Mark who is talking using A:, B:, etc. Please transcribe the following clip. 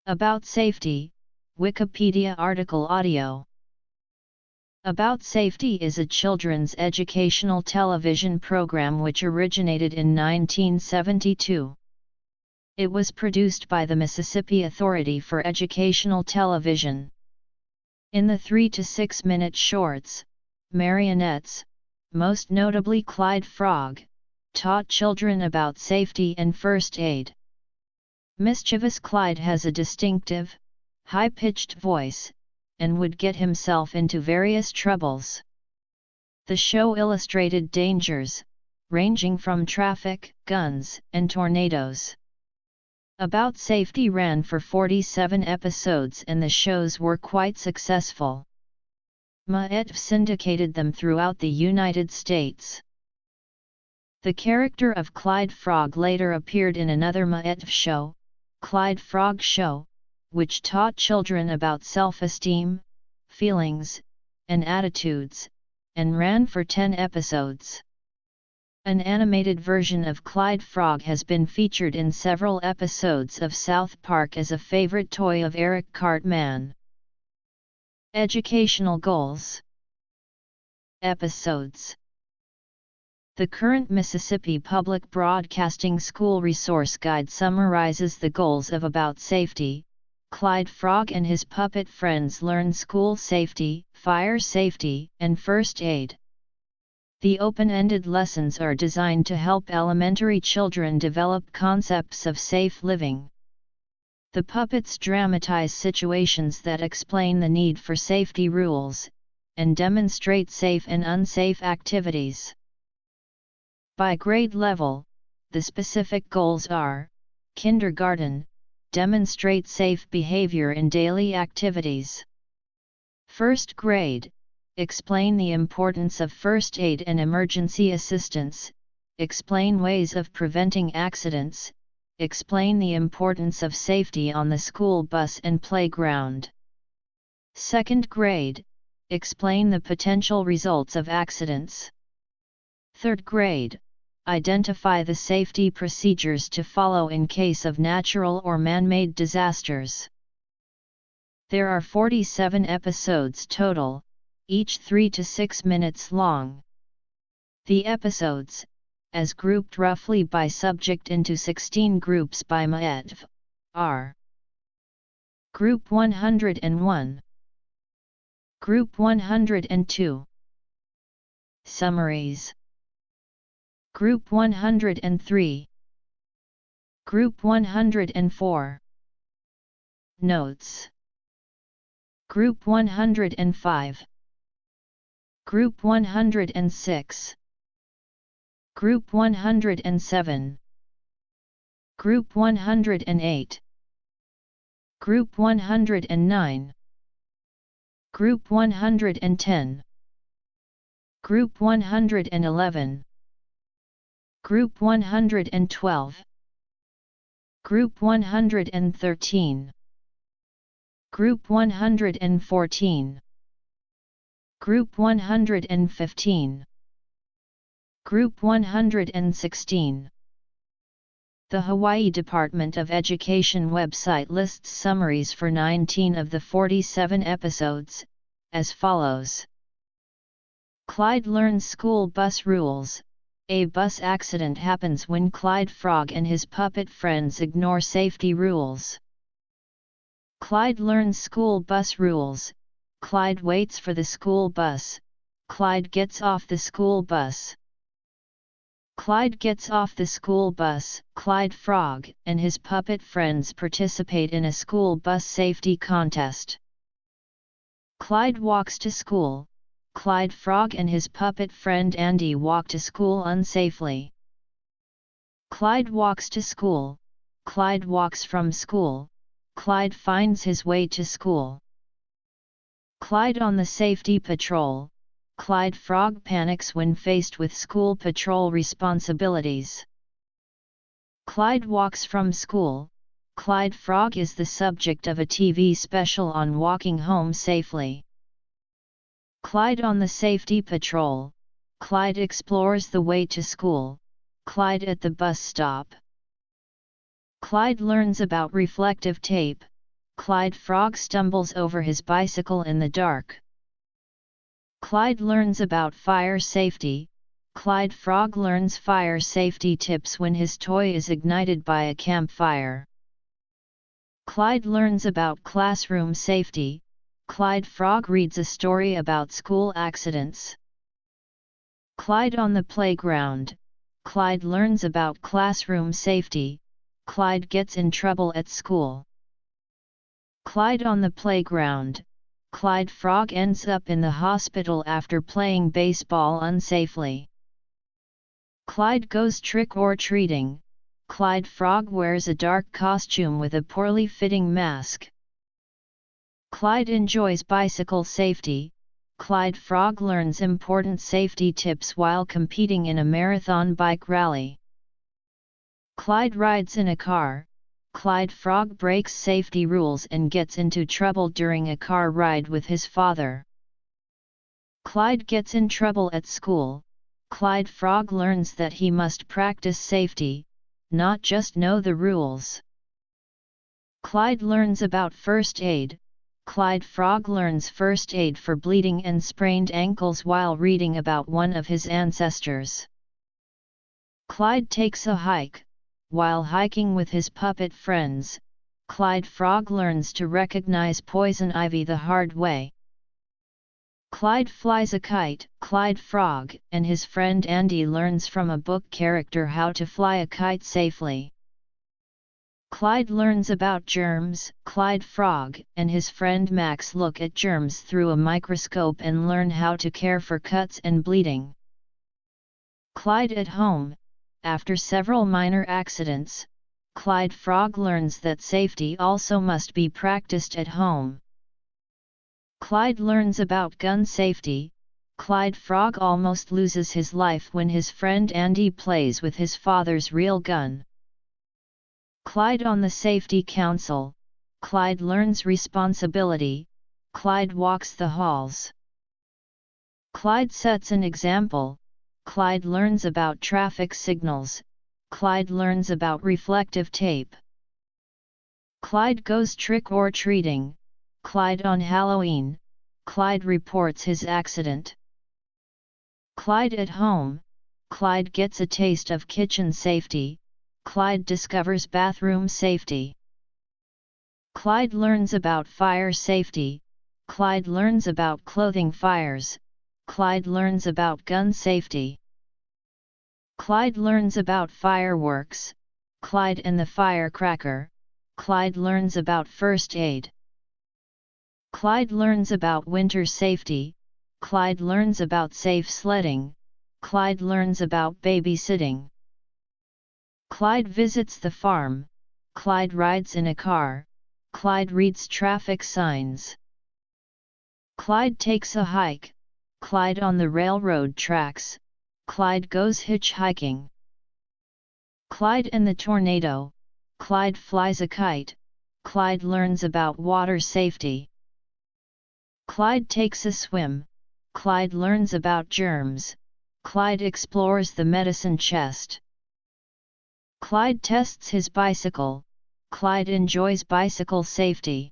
A: About Safety, Wikipedia article audio. About Safety is a children's educational television program which originated in 1972. It was produced by the Mississippi Authority for Educational Television. In the 3 to 6 minute shorts, marionettes, most notably Clyde Frog, taught children about safety and first aid. Mischievous Clyde has a distinctive, high-pitched voice, and would get himself into various troubles. The show illustrated dangers, ranging from traffic, guns, and tornadoes. About Safety ran for 47 episodes and the shows were quite successful. MAETV syndicated them throughout the United States. The character of Clyde Frog later appeared in another MAETV show, Clyde Frog Show, which taught children about self-esteem, feelings, and attitudes, and ran for 10 episodes. An animated version of Clyde Frog has been featured in several episodes of South Park as a favorite toy of Eric Cartman. Educational Goals. Episodes. The current Mississippi Public Broadcasting School Resource Guide summarizes the goals of About Safety. Clyde Frog and his puppet friends learn school safety, fire safety, and first aid. The open-ended lessons are designed to help elementary children develop concepts of safe living. The puppets dramatize situations that explain the need for safety rules, and demonstrate safe and unsafe activities. By grade level, the specific goals are: Kindergarten, demonstrate safe behavior in daily activities. First grade, explain the importance of first aid and emergency assistance, explain ways of preventing accidents, explain the importance of safety on the school bus and playground. Second grade, explain the potential results of accidents. Third grade, identify the safety procedures to follow in case of natural or man-made disasters. There are 47 episodes total, each 3 to 6 minutes long. The episodes, as grouped roughly by subject into 16 groups by MAETV, are: Group 101, Group 102, Summaries, Group 103, Group 104, Notes, Group 105, Group 106, Group 107, Group 108, Group 109, Group 110, Group 111, Group 112, Group 113, Group 114, Group 115, Group 116. The Hawaii Department of Education website lists summaries for 19 of the 47 episodes, as follows. Clyde learns school bus rules. A bus accident happens when Clyde Frog and his puppet friends ignore safety rules. Clyde learns school bus rules. Clyde waits for the school bus. Clyde gets off the school bus. Clyde gets off the school bus. Clyde Frog and his puppet friends participate in a school bus safety contest. Clyde walks to school. Clyde Frog and his puppet friend Andy walk to school unsafely. Clyde walks to school. Clyde walks from school. Clyde finds his way to school. Clyde on the safety patrol. Clyde Frog panics when faced with school patrol responsibilities. Clyde walks from school. Clyde Frog is the subject of a TV special on walking home safely. Clyde on the safety patrol. Clyde explores the way to school. Clyde at the bus stop. Clyde learns about reflective tape. Clyde Frog stumbles over his bicycle in the dark. Clyde learns about fire safety. Clyde Frog learns fire safety tips when his toy is ignited by a campfire. Clyde learns about classroom safety. Clyde Frog reads a story about school accidents. Clyde on the playground. Clyde learns about classroom safety. Clyde gets in trouble at school. Clyde on the playground. Clyde Frog ends up in the hospital after playing baseball unsafely. Clyde goes trick-or-treating. Clyde Frog wears a dark costume with a poorly fitting mask. Clyde enjoys bicycle safety. Clyde Frog learns important safety tips while competing in a marathon bike rally. Clyde rides in a car. Clyde Frog breaks safety rules and gets into trouble during a car ride with his father. Clyde gets in trouble at school. Clyde Frog learns that he must practice safety, not just know the rules. Clyde learns about first aid. Clyde Frog learns first aid for bleeding and sprained ankles while reading about one of his ancestors. Clyde takes a hike. While hiking with his puppet friends, Clyde Frog learns to recognize poison ivy the hard way. Clyde flies a kite. Clyde Frog and his friend Andy learns from a book character how to fly a kite safely. Clyde learns about germs. Clyde Frog and his friend Max look at germs through a microscope and learn how to care for cuts and bleeding. Clyde at home. After several minor accidents, Clyde Frog learns that safety also must be practiced at home. Clyde learns about gun safety. Clyde Frog almost loses his life when his friend Andy plays with his father's real gun. Clyde on the Safety Council. Clyde learns responsibility. Clyde walks the halls. Clyde sets an example. Clyde learns about traffic signals. Clyde learns about reflective tape. Clyde goes trick-or-treating. Clyde on Halloween. Clyde reports his accident. Clyde at home. Clyde gets a taste of kitchen safety. Clyde discovers bathroom safety. Clyde learns about fire safety. Clyde learns about clothing fires. Clyde learns about gun safety. Clyde learns about fireworks. Clyde and the firecracker. Clyde learns about first aid. Clyde learns about winter safety. Clyde learns about safe sledding. Clyde learns about babysitting. Clyde visits the farm. Clyde rides in a car. Clyde reads traffic signs. Clyde takes a hike. Clyde on the railroad tracks. Clyde goes hitchhiking. Clyde and the tornado. Clyde flies a kite. Clyde learns about water safety. Clyde takes a swim. Clyde learns about germs. Clyde explores the medicine chest. Clyde tests his bicycle. Clyde enjoys bicycle safety.